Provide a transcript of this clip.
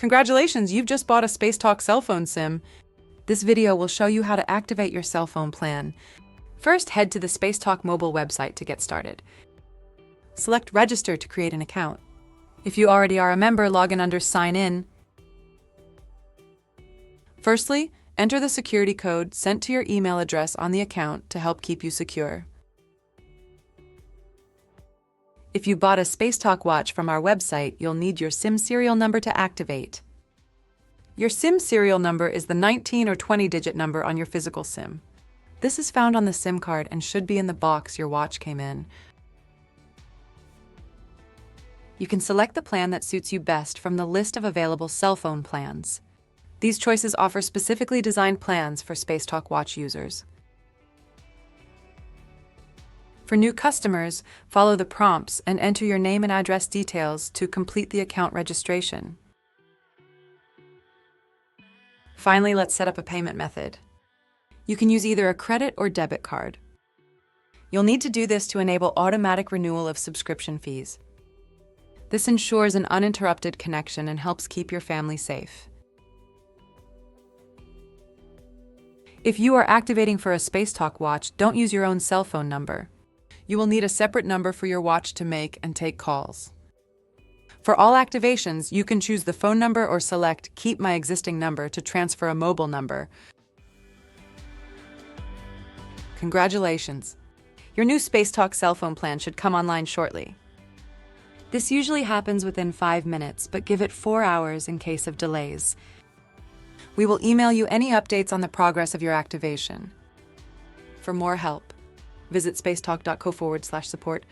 Congratulations, you've just bought a Spacetalk cell phone SIM. This video will show you how to activate your cell phone plan. First, head to the Spacetalk Mobile website to get started. Select Register to create an account. If you already are a member, log in under Sign In. Firstly, enter the security code sent to your email address on the account to help keep you secure. If you bought a Spacetalk watch from our website, you'll need your SIM serial number to activate. Your SIM serial number is the 19 or 20-digit number on your physical SIM. This is found on the SIM card and should be in the box your watch came in. You can select the plan that suits you best from the list of available cell phone plans. These choices offer specifically designed plans for Spacetalk watch users. For new customers, follow the prompts and enter your name and address details to complete the account registration. Finally, let's set up a payment method. You can use either a credit or debit card. You'll need to do this to enable automatic renewal of subscription fees. This ensures an uninterrupted connection and helps keep your family safe. If you are activating for a Spacetalk watch, don't use your own cell phone number. You will need a separate number for your watch to make and take calls. For all activations, you can choose the phone number or select Keep My Existing Number to transfer a mobile number. Congratulations! Your new Spacetalk cell phone plan should come online shortly. This usually happens within 5 minutes, but give it 4 hours in case of delays. We will email you any updates on the progress of your activation. For more help, visit spacetalk.co/support.